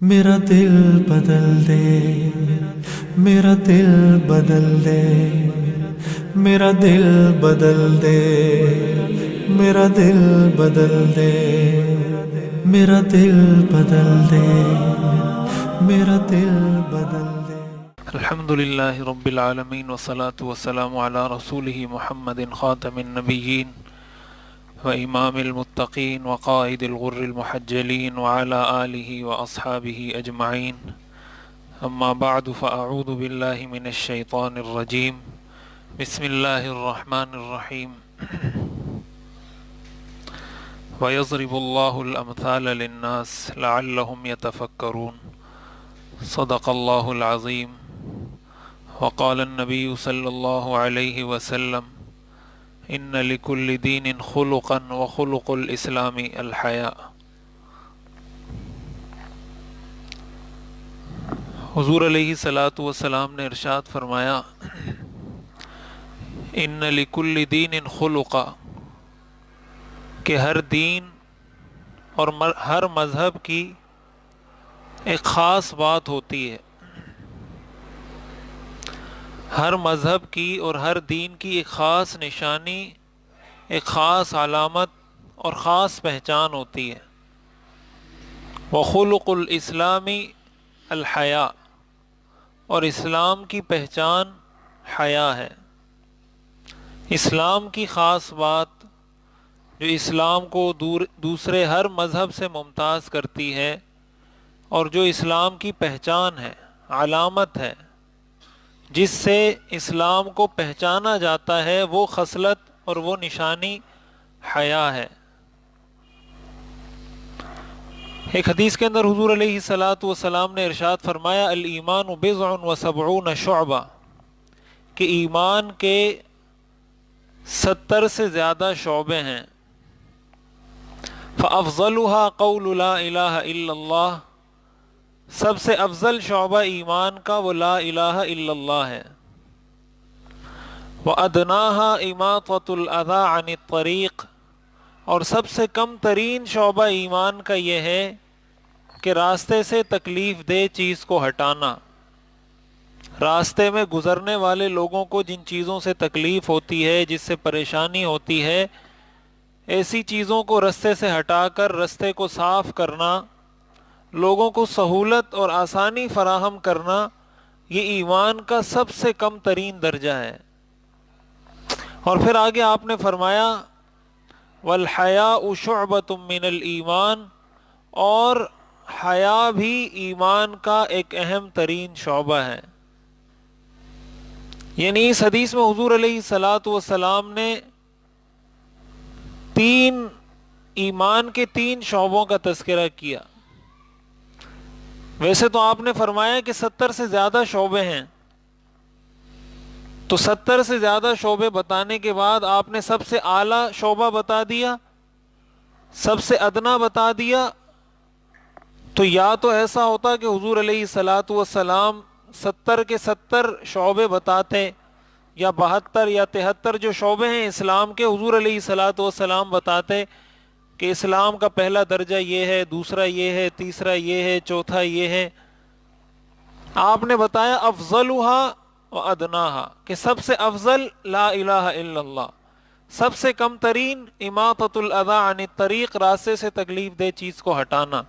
میرا دل بدل دے، میرا دل بدل دے، میرا دل بدل دے، میرا دل بدل دے، میرا دل بدل دے، میرا دل بدل دے۔ الحمد للہ رب العالمین والصلاة والسلام علی رسولہ محمد خاتم النبیین وإمام المتقین وقائد الغر المحجلین وعلى آلہ واصحابہ اجمعین، اما بعد فاعوذ باللہ من الشیطان الرجیم، بسم اللہ الرحمن الرحیم۔ وَيَضْرِبُ اللَّهُ الْأَمْثَالَ لِلنَّاسِ لَعَلَّهُمْ يَتَفَكَّرُونَ، صدق اللہ العظیم۔ وقال النبی صلی اللہ علیہ وسلم، ان لکل دین خلقا وخلق الاسلام الحیاء۔ حضور علیہ الصلاۃ والسلام نے ارشاد فرمایا، ان لکل دین خلقا، کہ ہر دین اور ہر مذہب کی ایک خاص بات ہوتی ہے، ہر مذہب کی اور ہر دین کی ایک خاص نشانی، ایک خاص علامت اور خاص پہچان ہوتی ہے۔ وخلق الاسلام الحیاء، اور اسلام کی پہچان حیا ہے۔ اسلام کی خاص بات جو اسلام کو دوسرے ہر مذہب سے ممتاز کرتی ہے، اور جو اسلام کی پہچان ہے، علامت ہے، جس سے اسلام کو پہچانا جاتا ہے، وہ خصلت اور وہ نشانی حیا ہے۔ ایک حدیث کے اندر حضور علیہ الصلاۃ والسلام نے ارشاد فرمایا، الایمان بضع و70 شعبہ، کہ ایمان کے 70 سے زیادہ شعبے ہیں۔ فافضلها قول لا الہ الا اللہ، سب سے افضل شعبہ ایمان کا وہ لا الہ الا اللہ ہے۔ وَأَدْنَاهَا إِمَاطَةُ الْأَذَىٰ عَنِ الطَّرِيقِ، اور سب سے کم ترین شعبہ ایمان کا یہ ہے کہ راستے سے تکلیف دہ چیز کو ہٹانا۔ راستے میں گزرنے والے لوگوں کو جن چیزوں سے تکلیف ہوتی ہے، جس سے پریشانی ہوتی ہے، ایسی چیزوں کو رستے سے ہٹا کر رستے کو صاف کرنا، لوگوں کو سہولت اور آسانی فراہم کرنا، یہ ایمان کا سب سے کم ترین درجہ ہے۔ اور پھر آگے آپ نے فرمایا، وَالْحَيَاءُ شُعْبَةٌ مِّنَ الْإِيمَانِ، اور حیا بھی ایمان کا ایک اہم ترین شعبہ ہے۔ یعنی اس حدیث میں حضور علیہ الصلاۃ والسلام نے ایمان کے 3 شعبوں کا تذکرہ کیا۔ ویسے تو آپ نے فرمایا کہ 70 سے زیادہ شعبے ہیں، تو 70 سے زیادہ شعبے بتانے کے بعد آپ نے سب سے اعلیٰ شعبہ بتا دیا، سب سے ادنا بتا دیا، تو یا تو ایسا ہوتا کہ حضور علیہ الصلاۃ والسلام 70 کے 70 شعبے بتاتے، یا 72 یا 73 جو شعبے ہیں اسلام کے، حضور علیہ الصلاۃ والسلام بتاتے کہ اسلام کا پہلا درجہ یہ ہے، دوسرا یہ ہے، تیسرا یہ ہے، چوتھا یہ ہے۔ آپ نے بتایا افضلها و ادناها، کہ سب سے افضل لا الہ الا اللہ، سب سے کم ترین اماطۃ الاذی عن الطریق، راستے سے تکلیف دہ چیز کو ہٹانا۔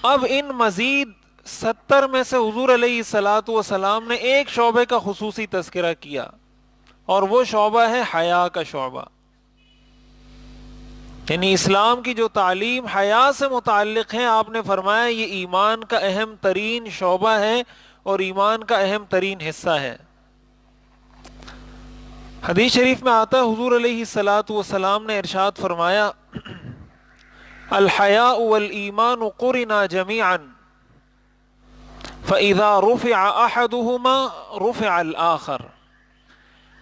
اب ان مزید 70 میں سے حضور علیہ الصلاۃ والسلام نے ایک شعبے کا خصوصی تذکرہ کیا، اور وہ شعبہ ہے حیا کا شعبہ۔ یعنی اسلام کی جو تعلیم حیا سے متعلق ہے، آپ نے فرمایا یہ ایمان کا اہم ترین شعبہ ہے اور ایمان کا اہم ترین حصہ ہے۔ حدیث شریف میں آتا ہے، حضور علیہ الصلاۃ والسلام نے ارشاد فرمایا، الحیاء والایمان قرنا جميعا فاذا رفع احدهما رفع الاخر،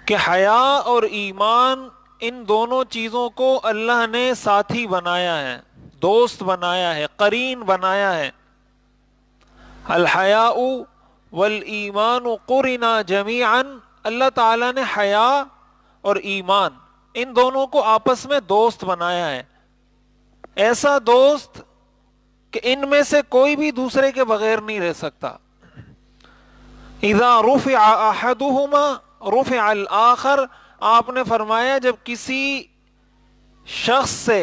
کہ حیا اور ایمان ان دونوں چیزوں کو اللہ نے ساتھی بنایا ہے، دوست بنایا ہے، قرین بنایا ہے۔ الحیاء والایمان قرنا جميعا، اللہ تعالیٰ نے حیا اور ایمان ان دونوں کو آپس میں دوست بنایا ہے۔ ایسا دوست کہ ان میں سے کوئی بھی دوسرے کے بغیر نہیں رہ سکتا. اذا رفع احدهما رفع الاخر، آپ نے فرمایا جب کسی شخص سے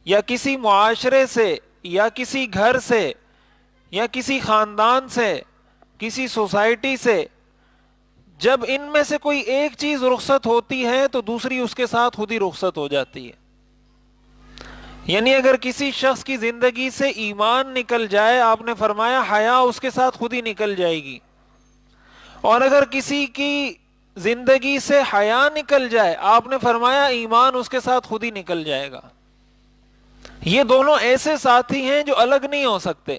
یا کسی معاشرے سے یا کسی گھر سے یا کسی خاندان سے، کسی سوسائٹی سے، جب ان میں سے کوئی ایک چیز رخصت ہوتی ہے تو دوسری اس کے ساتھ خود ہی رخصت ہو جاتی ہے. یعنی اگر کسی شخص کی زندگی سے ایمان نکل جائے، آپ نے فرمایا حیا اس کے ساتھ خود ہی نکل جائے گی. اور اگر کسی کی زندگی سے حیا نکل جائے، آپ نے فرمایا ایمان اس کے ساتھ خود ہی نکل جائے گا. یہ دونوں ایسے ساتھی ہیں جو الگ نہیں ہو سکتے.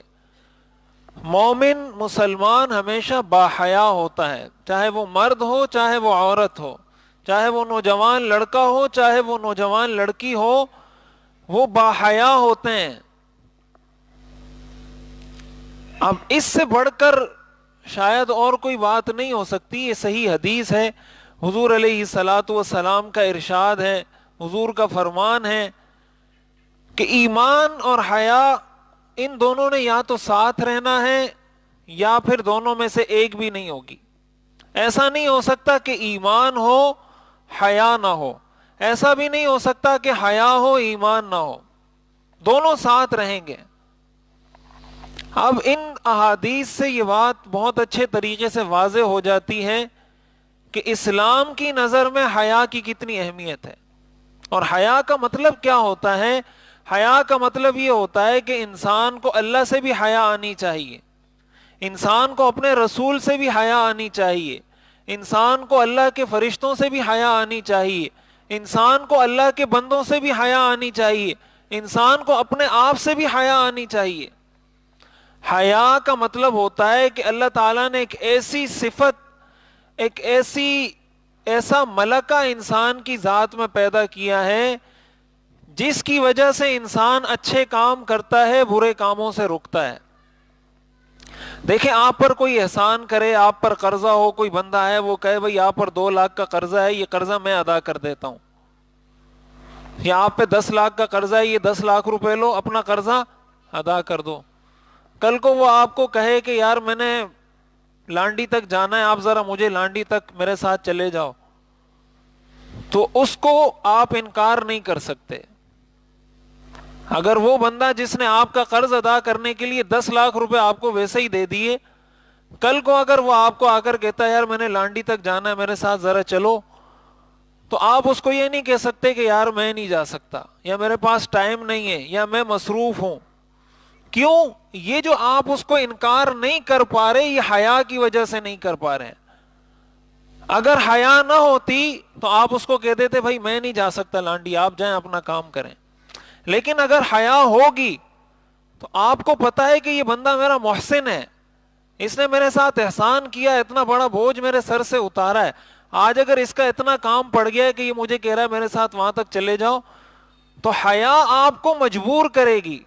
مومن مسلمان ہمیشہ باحیا ہوتا ہے، چاہے وہ مرد ہو چاہے وہ عورت ہو، چاہے وہ نوجوان لڑکا ہو چاہے وہ نوجوان لڑکی ہو، وہ باحیا ہوتے ہیں. اب اس سے بڑھ کر شاید اور کوئی بات نہیں ہو سکتی. یہ صحیح حدیث ہے، حضور علیہ الصلاۃ والسلام کا ارشاد ہے، حضور کا فرمان ہے کہ ایمان اور حیا ان دونوں نے یا تو ساتھ رہنا ہے یا پھر دونوں میں سے ایک بھی نہیں ہوگی. ایسا نہیں ہو سکتا کہ ایمان ہو حیا نہ ہو، ایسا بھی نہیں ہو سکتا کہ حیا ہو ایمان نہ ہو، دونوں ساتھ رہیں گے. اب ان احادیث سے یہ بات بہت اچھے طریقے سے واضح ہو جاتی ہے کہ اسلام کی نظر میں حیا کی کتنی اہمیت ہے. اور حیا کا مطلب کیا ہوتا ہے؟ حیا کا مطلب یہ ہوتا ہے کہ انسان کو اللہ سے بھی حیا آنی چاہیے، انسان کو اپنے رسول سے بھی حیا آنی چاہیے، انسان کو اللہ کے فرشتوں سے بھی حیا آنی چاہیے، انسان کو اللہ کے بندوں سے بھی حیا آنی چاہیے، انسان کو اپنے آپ سے بھی حیا آنی چاہیے. حیا کا مطلب ہوتا ہے کہ اللہ تعالیٰ نے ایک ایسی صفت، ایک ایسا ملکہ انسان کی ذات میں پیدا کیا ہے جس کی وجہ سے انسان اچھے کام کرتا ہے، برے کاموں سے رکتا ہے. دیکھیں آپ پر کوئی احسان کرے، آپ پر قرضہ ہو، کوئی بندہ ہے وہ کہے بھئی آپ پر 2 لاکھ کا قرضہ ہے، یہ قرضہ میں ادا کر دیتا ہوں، یا آپ پہ 10 لاکھ کا قرضہ ہے، یہ 10 لاکھ روپے لو اپنا قرضہ ادا کر دو. کل کو وہ آپ کو کہے کہ یار میں نے لانڈی تک جانا ہے، آپ ذرا مجھے لانڈی تک میرے ساتھ چلے جاؤ، تو اس کو آپ انکار نہیں کر سکتے. اگر وہ بندہ جس نے آپ کا قرض ادا کرنے کے لیے 10 لاکھ روپے آپ کو ویسے ہی دے دیے، کل کو اگر وہ آپ کو آ کر کہتا ہے یار میں نے لانڈی تک جانا ہے میرے ساتھ ذرا چلو، تو آپ اس کو یہ نہیں کہہ سکتے کہ یار میں نہیں جا سکتا، یا میرے پاس ٹائم نہیں ہے، یا میں مصروف ہوں. کیوں؟ یہ جو آپ اس کو انکار نہیں کر پا رہے، یہ حیا کی وجہ سے نہیں کر پا رہے. اگر حیا نہ ہوتی تو آپ اس کو کہہ دیتے بھائی میں نہیں جا سکتا لانڈی، آپ جائیں اپنا کام کریں. لیکن اگر حیا ہوگی تو آپ کو پتا ہے کہ یہ بندہ میرا محسن ہے، اس نے میرے ساتھ احسان کیا، اتنا بڑا بوجھ میرے سر سے اتارا ہے، آج اگر اس کا اتنا کام پڑ گیا ہے کہ یہ مجھے کہہ رہا ہے میرے ساتھ وہاں تک چلے جاؤ، تو حیا آپ کو مجبور کرے گی،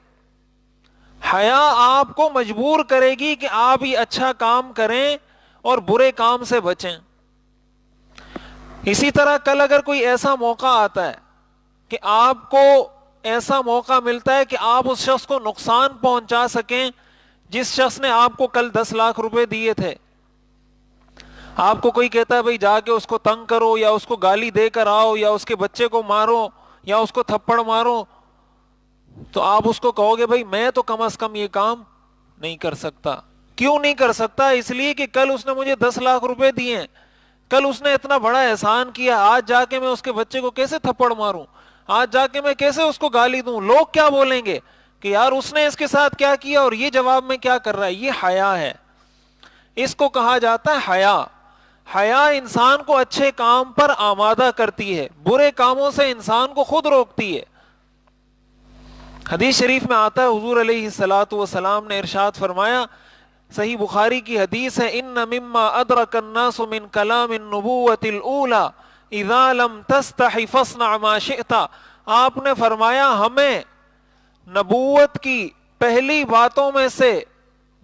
حیا آپ کو مجبور کرے گی کہ آپ یہ اچھا کام کریں اور برے کام سے بچیں. اسی طرح کل اگر کوئی ایسا موقع آتا ہے کہ آپ کو ایسا موقع ملتا ہے کہ آپ اس شخص کو نقصان پہنچا سکیں جس شخص نے آپ کو کل 10 لاکھ روپے دیے تھے، آپ کو کوئی کہتا ہے بھائی جا کے اس کو تنگ کرو، یا اس کو گالی دے کر آؤ، یا اس کے بچے کو مارو، یا اس کو تھپڑ مارو، تو آپ اس کو کہو گے بھائی میں تو کم از کم یہ کام نہیں کر سکتا. کیوں نہیں کر سکتا؟ اس لیے کہ کل اس نے مجھے 10 لاکھ روپے دیے ہیں، کل اس نے اتنا بڑا احسان کیا، آج جا کے میں اس کے بچے کو کیسے تھپڑ ماروں، آج جا کے میں کیسے اس کو گالی دوں، لوگ کیا بولیں گے کہ یار اس نے اس کے ساتھ کیا کیا اور یہ جواب میں کیا کر رہا ہے. یہ حیا ہے، اس کو کہا جاتا ہے حیا. حیا انسان کو اچھے کام پر آمادہ کرتی ہے، برے کاموں سے انسان کو خود روکتی ہے. حدیث شریف میں آتا ہے حضور علیہ الصلاۃ والسلام نے ارشاد فرمایا، صحیح بخاری کی حدیث ہے، ان مما ادرک الناس من کلام النبوۃ الاولی اذا لم تستحی فاصنع ما شئت. آپ نے فرمایا ہمیں نبوت کی پہلی باتوں میں سے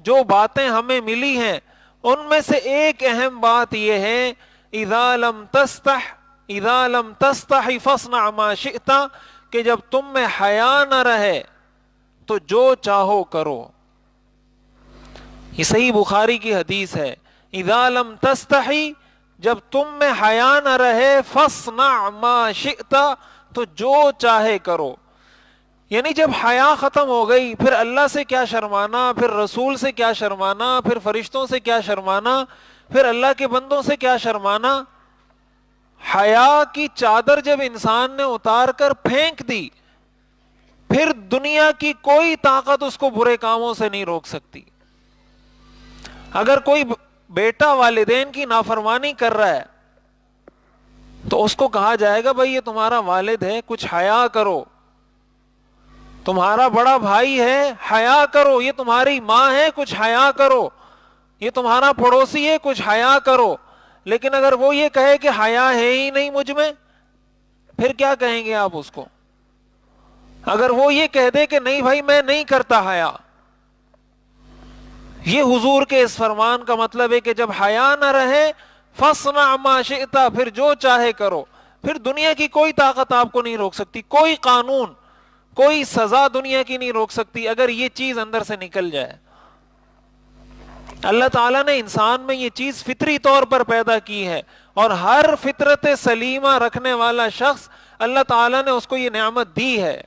جو باتیں ہمیں ملی ہیں ان میں سے ایک اہم بات یہ ہے، اذا لم تستحی فاصنع ما شئت، کہ جب تم میں حیا نہ رہے تو جو چاہو کرو. یہ صحیح بخاری کی حدیث ہے. اذا لم تستحی، جب تم میں حیا نہ رہے، فاصنع ما شئت، تو جو چاہے کرو. یعنی جب حیا ختم ہو گئی، پھر اللہ سے کیا شرمانا، پھر رسول سے کیا شرمانا، پھر فرشتوں سے کیا شرمانا، پھر اللہ کے بندوں سے کیا شرمانا. حیا کی چادر جب انسان نے اتار کر پھینک دی، پھر دنیا کی کوئی طاقت اس کو برے کاموں سے نہیں روک سکتی. اگر کوئی بیٹا والدین کی نافرمانی کر رہا ہے تو اس کو کہا جائے گا بھائی یہ تمہارا والد ہے، کچھ حیا کرو. تمہارا بڑا بھائی ہے، حیا کرو. یہ تمہاری ماں ہے، کچھ حیا کرو. یہ تمہارا پڑوسی ہے، کچھ حیا کرو. لیکن اگر وہ یہ کہے کہ حیا ہے ہی نہیں مجھ میں، پھر کیا کہیں گے آپ اس کو؟ اگر وہ یہ کہہ دے کہ نہیں بھائی میں نہیں کرتا حیا، یہ حضور کے اس فرمان کا مطلب ہے کہ جب حیا نہ رہے، فاصنع ما شئت، پھر جو چاہے کرو. پھر دنیا کی کوئی طاقت آپ کو نہیں روک سکتی، کوئی قانون، کوئی سزا دنیا کی نہیں روک سکتی اگر یہ چیز اندر سے نکل جائے. اللہ تعالیٰ نے انسان میں یہ چیز فطری طور پر پیدا کی ہے، اور ہر فطرت سلیمہ رکھنے والا شخص اللہ تعالیٰ نے اس کو یہ نعمت دی ہے.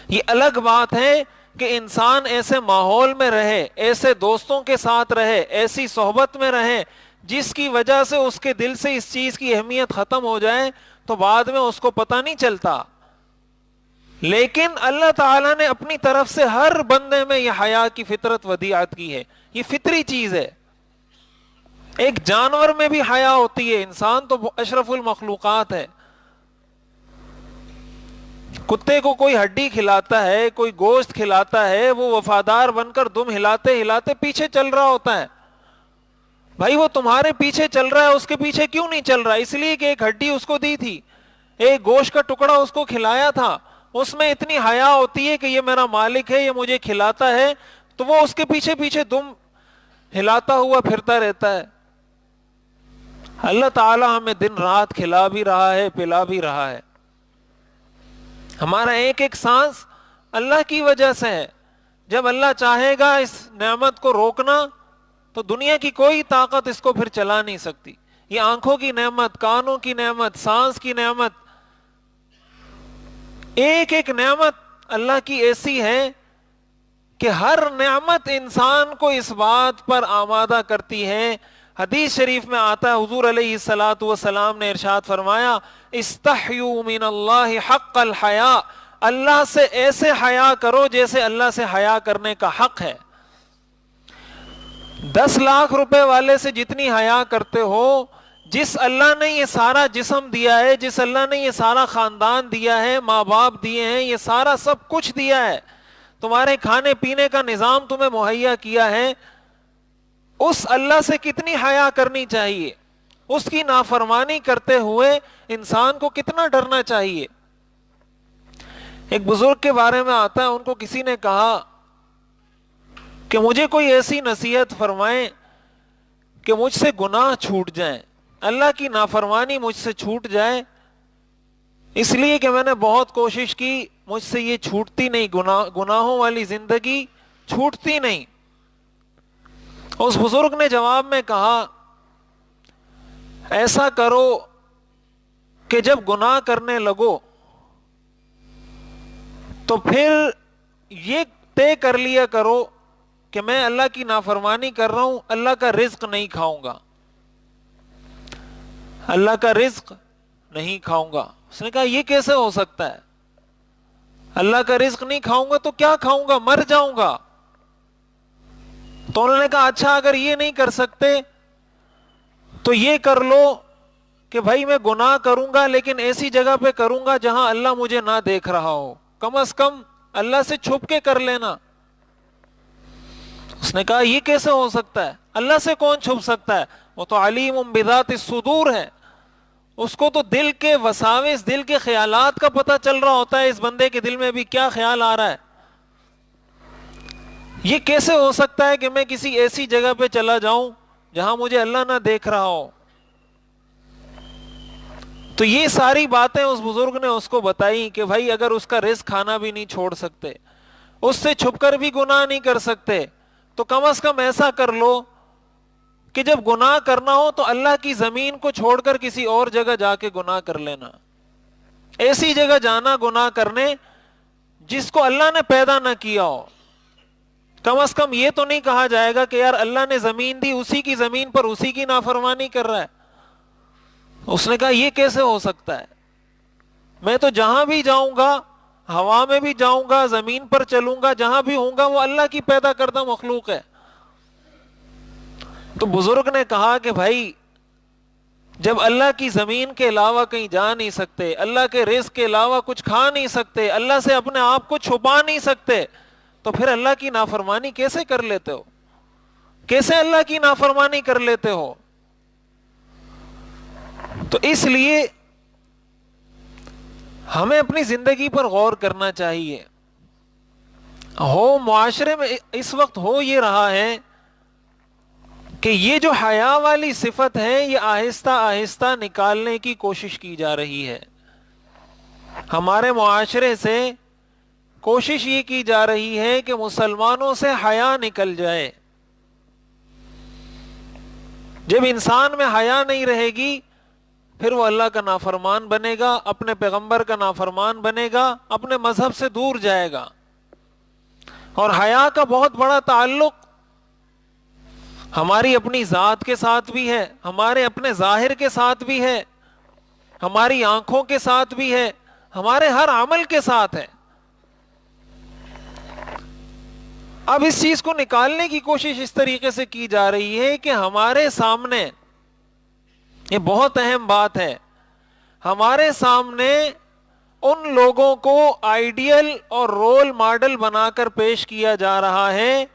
یہ الگ بات ہے کہ انسان ایسے ماحول میں رہے، ایسے دوستوں کے ساتھ رہے، ایسی صحبت میں رہے جس کی وجہ سے اس کے دل سے اس چیز کی اہمیت ختم ہو جائے تو بعد میں اس کو پتہ نہیں چلتا. لیکن اللہ تعالیٰ نے اپنی طرف سے ہر بندے میں یہ حیا کی فطرت ودیعت کی ہے. یہ فطری چیز ہے. ایک جانور میں بھی حیا ہوتی ہے، انسان تو اشرف المخلوقات ہے. کتے کو کوئی ہڈی کھلاتا ہے، کوئی گوشت کھلاتا ہے، وہ وفادار بن کر دم ہلاتے ہلاتے پیچھے چل رہا ہوتا ہے. بھائی وہ تمہارے پیچھے چل رہا ہے، اس کے پیچھے کیوں نہیں چل رہا؟ اس لیے کہ ایک ہڈی اس کو دی تھی، ایک گوشت کا ٹکڑا اس کو کھلایا تھا. اس میں اتنی حیا ہوتی ہے کہ یہ میرا مالک ہے، یہ مجھے کھلاتا ہے، تو وہ اس کے پیچھے پیچھے دم ہلاتا ہوا پھرتا رہتا ہے. اللہ تعالی ہمیں دن رات کھلا بھی رہا ہے، پلا بھی رہا ہے. ہمارا ایک ایک سانس اللہ کی وجہ سے ہے. جب اللہ چاہے گا اس نعمت کو روکنا تو دنیا کی کوئی طاقت اس کو پھر چلا نہیں سکتی. یہ آنکھوں کی نعمت، کانوں کی نعمت، سانس کی نعمت، ایک ایک نعمت اللہ کی ایسی ہے کہ ہر نعمت انسان کو اس بات پر آمادہ کرتی ہے. حدیث شریف میں آتا ہے حضور علیہ الصلوۃ والسلام نے ارشاد فرمایا استحیوا من اللہ حق الحیاء، اللہ سے ایسے حیا کرو جیسے اللہ سے حیا کرنے کا حق ہے. 10 لاکھ روپے والے سے جتنی حیا کرتے ہو، جس اللہ نے یہ سارا جسم دیا ہے، جس اللہ نے یہ سارا خاندان دیا ہے، ماں باپ دیے ہیں، یہ سارا سب کچھ دیا ہے، تمہارے کھانے پینے کا نظام تمہیں مہیا کیا ہے، اس اللہ سے کتنی حیا کرنی چاہیے. اس کی نافرمانی کرتے ہوئے انسان کو کتنا ڈرنا چاہیے. ایک بزرگ کے بارے میں آتا ہے، ان کو کسی نے کہا کہ مجھے کوئی ایسی نصیحت فرمائیں کہ مجھ سے گناہ چھوٹ جائیں، اللہ کی نافرمانی مجھ سے چھوٹ جائے، اس لیے کہ میں نے بہت کوشش کی، مجھ سے یہ چھوٹتی نہیں، گناہوں والی زندگی چھوٹتی نہیں. اس بزرگ نے جواب میں کہا ایسا کرو کہ جب گناہ کرنے لگو تو پھر یہ طے کر لیا کرو کہ میں اللہ کی نافرمانی کر رہا ہوں، اللہ کا رزق نہیں کھاؤں گا، اللہ کا رزق نہیں کھاؤں گا. اس نے کہا یہ کیسے ہو سکتا ہے؟ اللہ کا رزق نہیں کھاؤں گا تو کیا کھاؤں گا؟ مر جاؤں گا. تو انہوں نے کہا اچھا اگر یہ نہیں کر سکتے تو یہ کر لو کہ بھائی میں گناہ کروں گا لیکن ایسی جگہ پہ کروں گا جہاں اللہ مجھے نہ دیکھ رہا ہو، کم از کم اللہ سے چھپ کے کر لینا. اس نے کہا یہ کیسے ہو سکتا ہے؟ اللہ سے کون چھپ سکتا ہے؟ وہ تو علیم بذات الصدور ہے، اس کو تو دل کے وساوس، دل کے خیالات کا پتہ چل رہا ہوتا ہے اس بندے کے دل میں بھی کیا خیال آ رہا ہے. یہ کیسے ہو سکتا ہے کہ میں کسی ایسی جگہ پہ چلا جاؤں جہاں مجھے اللہ نہ دیکھ رہا ہو؟ تو یہ ساری باتیں اس بزرگ نے اس کو بتائی کہ بھائی اگر اس کا رزق کھانا بھی نہیں چھوڑ سکتے، اس سے چھپ کر بھی گناہ نہیں کر سکتے، تو کم از کم ایسا کر لو کہ جب گناہ کرنا ہو تو اللہ کی زمین کو چھوڑ کر کسی اور جگہ جا کے گناہ کر لینا. ایسی جگہ جانا گناہ کرنے جس کو اللہ نے پیدا نہ کیا ہو. کم از کم یہ تو نہیں کہا جائے گا کہ یار اللہ نے زمین دی، اسی کی زمین پر اسی کی نافرمانی کر رہا ہے. اس نے کہا یہ کیسے ہو سکتا ہے، میں تو جہاں بھی جاؤں گا، ہوا میں بھی جاؤں گا، زمین پر چلوں گا، جہاں بھی ہوں گا وہ اللہ کی پیدا کردہ مخلوق ہے. تو بزرگ نے کہا کہ بھائی جب اللہ کی زمین کے علاوہ کہیں جا نہیں سکتے، اللہ کے رزق کے علاوہ کچھ کھا نہیں سکتے، اللہ سے اپنے آپ کو چھپا نہیں سکتے، تو پھر اللہ کی نافرمانی کیسے کر لیتے ہو؟ کیسے اللہ کی نافرمانی کر لیتے ہو؟ تو اس لیے ہمیں اپنی زندگی پر غور کرنا چاہیے. معاشرے میں اس وقت ہو یہ رہا ہے کہ یہ جو حیا والی صفت ہے یہ آہستہ آہستہ نکالنے کی کوشش کی جا رہی ہے. ہمارے معاشرے سے کوشش یہ کی جا رہی ہے کہ مسلمانوں سے حیا نکل جائے. جب انسان میں حیا نہیں رہے گی پھر وہ اللہ کا نافرمان بنے گا، اپنے پیغمبر کا نافرمان بنے گا، اپنے مذہب سے دور جائے گا. اور حیا کا بہت بڑا تعلق ہماری اپنی ذات کے ساتھ بھی ہے، ہمارے اپنے ظاہر کے ساتھ بھی ہے، ہماری آنکھوں کے ساتھ بھی ہے، ہمارے ہر عمل کے ساتھ ہے. اب اس چیز کو نکالنے کی کوشش اس طریقے سے کی جا رہی ہے کہ ہمارے سامنے، یہ بہت اہم بات ہے، ہمارے سامنے ان لوگوں کو آئیڈیل اور رول ماڈل بنا کر پیش کیا جا رہا ہے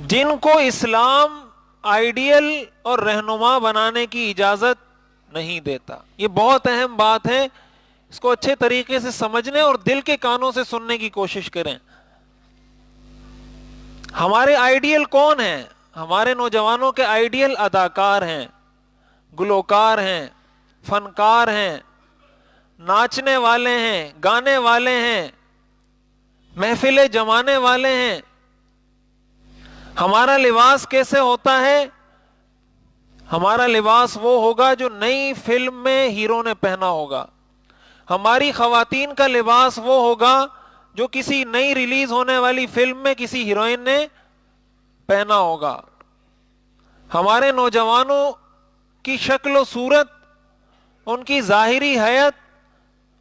جن کو اسلام آئیڈیل اور رہنما بنانے کی اجازت نہیں دیتا. یہ بہت اہم بات ہے، اس کو اچھے طریقے سے سمجھنے اور دل کے کانوں سے سننے کی کوشش کریں. ہمارے آئیڈیل کون ہیں؟ ہمارے نوجوانوں کے آئیڈیل اداکار ہیں، گلوکار ہیں، فنکار ہیں، ناچنے والے ہیں، گانے والے ہیں، محفلیں جمانے والے ہیں. ہمارا لباس کیسے ہوتا ہے؟ ہمارا لباس وہ ہوگا جو نئی فلم میں ہیرو نے پہنا ہوگا. ہماری خواتین کا لباس وہ ہوگا جو کسی نئی ریلیز ہونے والی فلم میں کسی ہیروئن نے پہنا ہوگا. ہمارے نوجوانوں کی شکل و صورت، ان کی ظاہری حیت،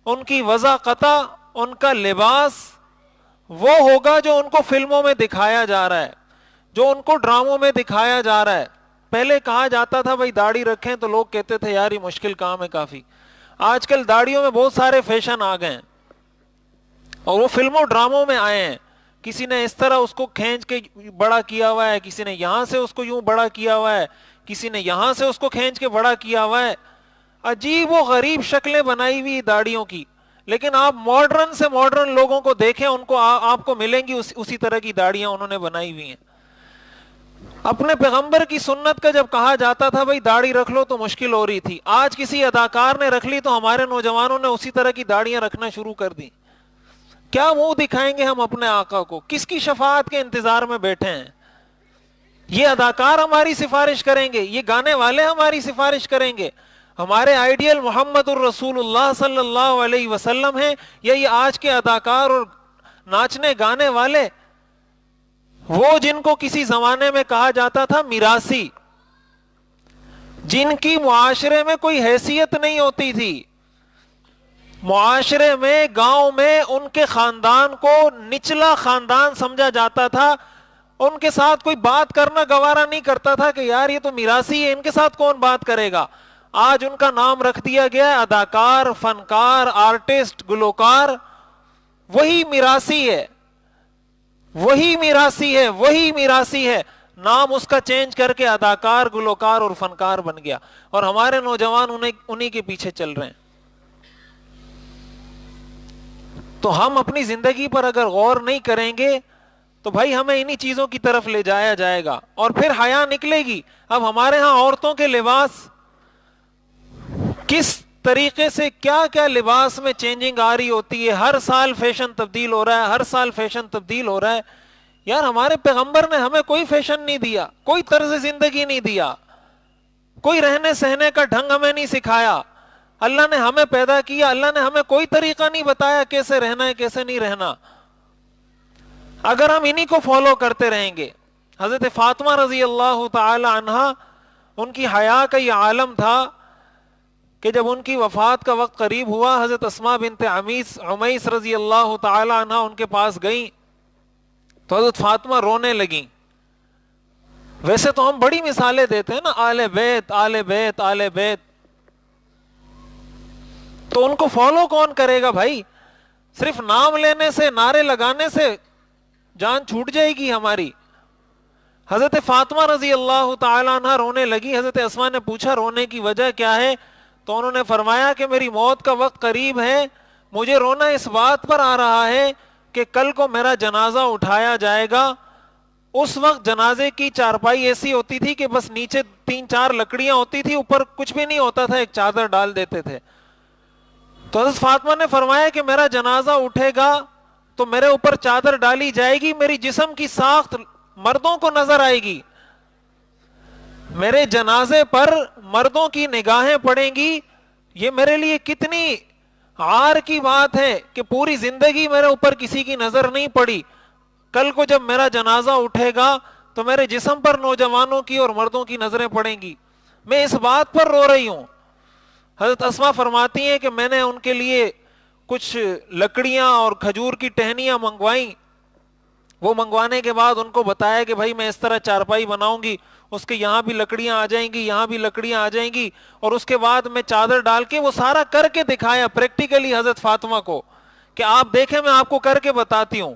ان کی وضاقتہ، ان کا لباس وہ ہوگا جو ان کو فلموں میں دکھایا جا رہا ہے، جو ان کو ڈراموں میں دکھایا جا رہا ہے. پہلے کہا جاتا تھا بھائی داڑھی رکھیں تو لوگ کہتے تھے یار یہ مشکل کام ہے کافی. آج کل داڑھیوں میں بہت سارے فیشن آ گئے ہیں اور وہ فلموں ڈراموں میں آئے ہیں. کسی نے اس طرح اس کو کھینچ کے بڑا کیا ہوا ہے، کسی نے یہاں سے اس کو یوں بڑا کیا ہوا ہے، کسی نے یہاں سے اس کو کھینچ کے بڑا کیا ہوا ہے. عجیب و غریب شکلیں بنائی ہوئی داڑھیوں کی. لیکن آپ ماڈرن سے ماڈرن لوگوں کو دیکھیں، ان کو آپ کو ملیں گی اسی طرح کی داڑھیاں انہوں نے بنائی ہوئی ہیں. اپنے پیغمبر کی سنت کا جب کہا جاتا تھا بھائی داڑھی رکھ لو تو مشکل ہو رہی تھی. آج کسی اداکار نے رکھ لی تو ہمارے نوجوانوں نے اسی طرح کی داڑھیاں رکھنا شروع کر دی. کیا منہ دکھائیں گے ہم اپنے آقا کو؟ کس کی شفاعت کے انتظار میں بیٹھے ہیں؟ یہ اداکار ہماری سفارش کریں گے؟ یہ گانے والے ہماری سفارش کریں گے؟ ہمارے آئیڈیل محمد الرسول اللہ صلی اللہ علیہ وسلم ہیں یا یہ آج کے اداکار اور ناچنے گانے والے، وہ جن کو کسی زمانے میں کہا جاتا تھا میراثی، جن کی معاشرے میں کوئی حیثیت نہیں ہوتی تھی. معاشرے میں، گاؤں میں ان کے خاندان کو نچلا خاندان سمجھا جاتا تھا. ان کے ساتھ کوئی بات کرنا گوارا نہیں کرتا تھا کہ یار یہ تو میراثی ہے، ان کے ساتھ کون بات کرے گا. آج ان کا نام رکھ دیا گیا اداکار، فنکار، آرٹسٹ، گلوکار. وہی میراثی ہے، وہی میراثی ہے، وہی میراثی ہے. نام اس کا چینج کر کے اداکار، گلوکار اور فنکار بن گیا، اور ہمارے نوجوان انہی کے پیچھے چل رہے ہیں. تو ہم اپنی زندگی پر اگر غور نہیں کریں گے تو بھائی ہمیں انہی چیزوں کی طرف لے جایا جائے گا اور پھر حیا نکلے گی. اب ہمارے ہاں عورتوں کے لباس کس طریقے سے کیا کیا لباس میں چینجنگ آ رہی ہوتی ہے، ہر سال فیشن تبدیل ہو رہا ہے، ہر سال فیشن تبدیل ہو رہا ہے. یار ہمارے پیغمبر نے ہمیں کوئی فیشن نہیں دیا، کوئی طرز زندگی نہیں دیا، کوئی رہنے سہنے کا ڈھنگ ہمیں نہیں سکھایا. اللہ نے ہمیں پیدا کیا، اللہ نے ہمیں کوئی طریقہ نہیں بتایا کیسے رہنا ہے کیسے نہیں رہنا. اگر ہم انہی کو فالو کرتے رہیں گے. حضرت فاطمہ رضی اللہ تعالی عنہا، ان کی حیا کا یہ عالم تھا کہ جب ان کی وفات کا وقت قریب ہوا، حضرت اسماء بنت عمیس رضی اللہ تعالی عنہا ان کے پاس گئیں تو حضرت فاطمہ رونے لگیں. ویسے تو ہم بڑی مثالیں دیتے ہیں نا، آل بیت آل بیت آل بیت، تو ان کو فالو کون کرے گا بھائی؟ صرف نام لینے سے، نعرے لگانے سے جان چھوٹ جائے گی ہماری. حضرت فاطمہ رضی اللہ تعالیٰ عنہ رونے لگی. حضرت اسماء نے پوچھا رونے کی وجہ کیا ہے؟ تو انہوں نے فرمایا کہ میری موت کا وقت قریب ہے، مجھے رونا اس بات پر آ رہا ہے کہ کل کو میرا جنازہ اٹھایا جائے گا. اس وقت جنازے کی چارپائی ایسی ہوتی تھی کہ بس نیچے 3-4 لکڑیاں ہوتی تھی، اوپر کچھ بھی نہیں ہوتا تھا، ایک چادر ڈال دیتے تھے. تو حضرت فاطمہ نے فرمایا کہ میرا جنازہ اٹھے گا تو میرے اوپر چادر ڈالی جائے گی، میری جسم کی ساخت مردوں کو نظر آئے گی، میرے جنازے پر مردوں کی نگاہیں پڑیں گی. یہ میرے لیے کتنی عار کی بات ہے کہ پوری زندگی میرے اوپر کسی کی نظر نہیں پڑی. کل کو جب میرا جنازہ اٹھے گا تو میرے جسم پر نوجوانوں کی اور مردوں کی نظریں پڑیں گی، میں اس بات پر رو رہی ہوں. حضرت اسماء فرماتی ہیں کہ میں نے ان کے لیے کچھ لکڑیاں اور کھجور کی ٹہنیاں منگوائیں. وہ منگوانے کے بعد ان کو بتایا کہ بھائی میں اس طرح چارپائی بناؤں گی، اس کے یہاں بھی لکڑیاں آ جائیں گی، یہاں بھی لکڑیاں آ جائیں گی، اور اس کے بعد میں چادر ڈال کے وہ سارا کر کے دکھایا پریکٹیکلی حضرت فاطمہ کو کہ آپ دیکھیں میں آپ کو کر کے بتاتی ہوں.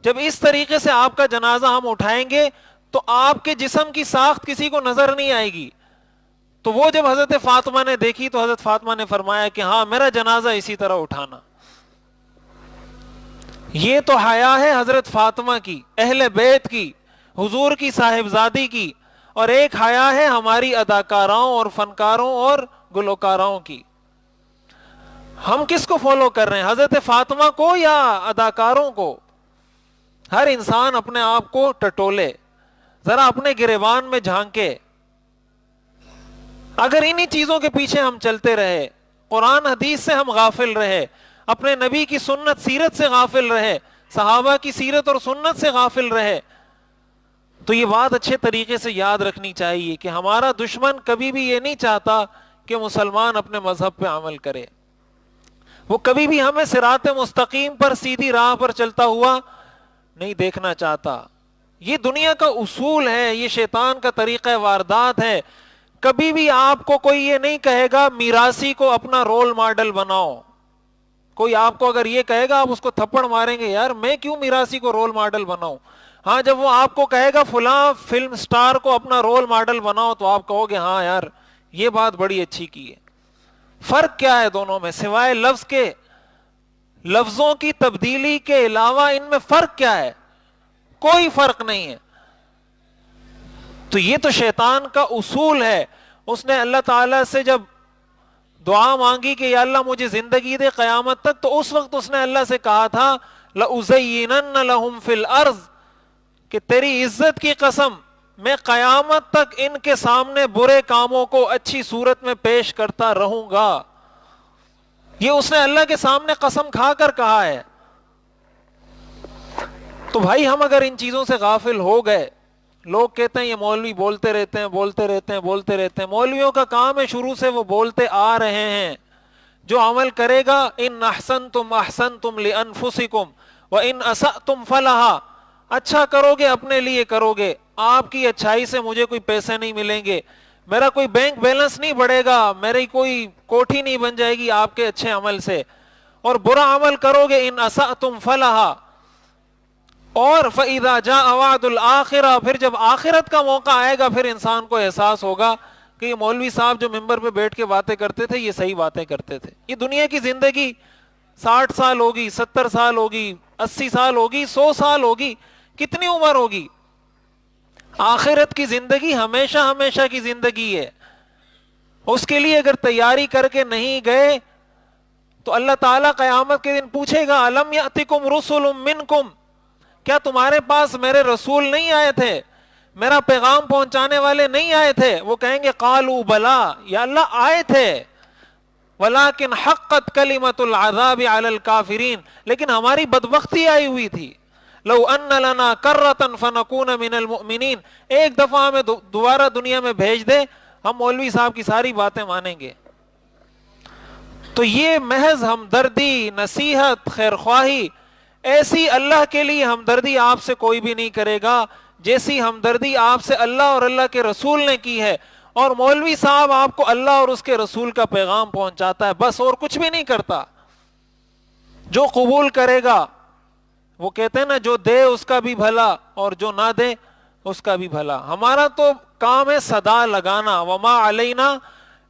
جب اس طریقے سے آپ کا جنازہ ہم اٹھائیں گے تو آپ کے جسم کی ساخت کسی کو نظر نہیں آئے گی. تو وہ جب حضرت فاطمہ نے دیکھی تو حضرت فاطمہ نے فرمایا کہ ہاں میرا جنازہ اسی طرح اٹھانا. یہ تو حیا ہے حضرت فاطمہ کی، اہل بیت کی، حضور کی صاحبزادی کی. اور ایک حیا ہے ہماری اداکاراؤں اور فنکاروں اور گلوکاراؤں کی. ہم کس کو فالو کر رہے ہیں، حضرت فاطمہ کو یا اداکاروں کو؟ ہر انسان اپنے آپ کو ٹٹولے، ذرا اپنے گریبان میں جھانکے. اگر انہی چیزوں کے پیچھے ہم چلتے رہے، قرآن حدیث سے ہم غافل رہے، اپنے نبی کی سنت سیرت سے غافل رہے، صحابہ کی سیرت اور سنت سے غافل رہے، تو یہ بات اچھے طریقے سے یاد رکھنی چاہیے کہ ہمارا دشمن کبھی بھی یہ نہیں چاہتا کہ مسلمان اپنے مذہب پہ عمل کرے. وہ کبھی بھی ہمیں صراط مستقیم پر، سیدھی راہ پر چلتا ہوا نہیں دیکھنا چاہتا. یہ دنیا کا اصول ہے، یہ شیطان کا طریقہ واردات ہے. کبھی بھی آپ کو کوئی یہ نہیں کہے گا میراثی کو اپنا رول ماڈل بناؤ. کوئی آپ کو اگر یہ کہے گا آپ اس کو تھپڑ ماریں گے، یار میں کیوں میراثی کو رول ماڈل بناؤں. ہاں جب وہ آپ کو کہے گا فلاں فلم سٹار کو اپنا رول ماڈل بناؤ تو آپ کہو گے ہاں یار یہ بات بڑی اچھی کی ہے. فرق کیا ہے دونوں میں سوائے لفظ کے؟ لفظوں کی تبدیلی کے علاوہ ان میں فرق کیا ہے؟ کوئی فرق نہیں ہے. تو یہ تو شیطان کا اصول ہے. اس نے اللہ تعالیٰ سے جب دعا مانگی کہ یا اللہ مجھے زندگی دے قیامت تک، تو اس وقت اس نے اللہ سے کہا تھا لَأُزَيِّنَنَّ لَهُمْ فِي الْأَرْضِ، کہ تیری عزت کی قسم میں قیامت تک ان کے سامنے برے کاموں کو اچھی صورت میں پیش کرتا رہوں گا. یہ اس نے اللہ کے سامنے قسم کھا کر کہا ہے. تو بھائی ہم اگر ان چیزوں سے غافل ہو گئے، لوگ کہتے ہیں یہ مولوی بولتے رہتے ہیں بولتے رہتے ہیں بولتے رہتے ہیں. مولویوں کا کام ہے شروع سے وہ بولتے آ رہے ہیں. جو عمل کرے گا ان احسنتم احسنتم لانفسکم وان اسأتم فلہا، اچھا کرو گے اپنے لیے کرو گے، آپ کی اچھائی سے مجھے کوئی پیسے نہیں ملیں گے، میرا کوئی بینک بیلنس نہیں بڑھے گا، میری کوئی کوٹھی نہیں بن جائے گی آپ کے اچھے عمل سے. اور برا عمل کرو گے ان اسأتم فلہا، اور فَإِذَا جَاءَ وَعْدُ الْآخِرَةِ، پھر جب آخرت کا موقع آئے گا پھر انسان کو احساس ہوگا کہ یہ مولوی صاحب جو ممبر پہ بیٹھ کے باتیں کرتے تھے یہ صحیح باتیں کرتے تھے. یہ دنیا کی زندگی 60 سال ہوگی، 70 سال ہوگی، 80 سال ہوگی، 100 سال ہوگی، کتنی عمر ہوگی. آخرت کی زندگی ہمیشہ ہمیشہ کی زندگی ہے. اس کے لیے اگر تیاری کر کے نہیں گئے تو اللہ تعالیٰ قیامت کے دن پوچھے گا الم یاتکم رسل منکم، کیا تمہارے پاس میرے رسول نہیں آئے تھے، میرا پیغام پہنچانے والے نہیں آئے تھے؟ وہ کہیں گے قالوا بلا، یا اللہ آئے تھے، ولیکن حقت کلمۃ العذاب علی الکافرین، لیکن ہماری بدبختی آئی ہوئی تھی، لو ان لنا کرۃ فنکون من المؤمنین، ایک دفعہ ہمیں دوبارہ دنیا میں بھیج دے، ہم مولوی صاحب کی ساری باتیں مانیں گے۔ تو یہ محض ہمدردی، نصیحت، خیرخواہی، ایسی اللہ کے لیے ہمدردی آپ سے کوئی بھی نہیں کرے گا جیسی ہمدردی آپ سے اللہ اور اللہ کے رسول نے کی ہے۔ اور مولوی صاحب آپ کو اللہ اور اس کے رسول کا پیغام پہنچاتا ہے، بس اور کچھ بھی نہیں کرتا۔ جو قبول کرے گا، وہ کہتے ہیں نا جو دے اس کا بھی بھلا اور جو نہ دے اس کا بھی بھلا۔ ہمارا تو کام ہے صدا لگانا، وما علینا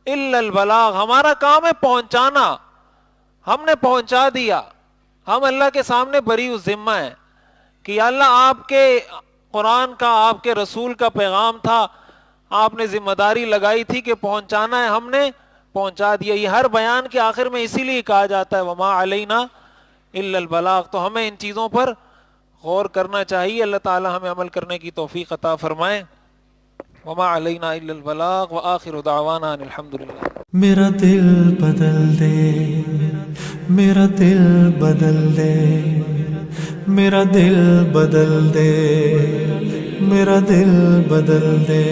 الا البلاغ، ہمارا کام ہے پہنچانا، ہم نے پہنچا دیا، ہم اللہ کے سامنے بری الذمہ ہیں کہ یا اللہ آپ کے قرآن کا، آپ کے رسول کا پیغام تھا، آپ نے ذمہ داری لگائی تھی کہ پہنچانا ہے، ہم نے پہنچا دیا۔ یہ ہر بیان کے آخر میں اسی لیے کہا جاتا ہے وما علینا الا البلاغ۔ تو ہمیں ان چیزوں پر غور کرنا چاہیے، اللہ تعالی ہمیں عمل کرنے کی توفیق عطا فرمائے۔ وما علینا الا البلاغ وآخر دعوانا ان الحمدللہ۔ میرا دل بدل دے، میرا دل بدل دے، میرا دل بدل دے، میرا دل بدل دے۔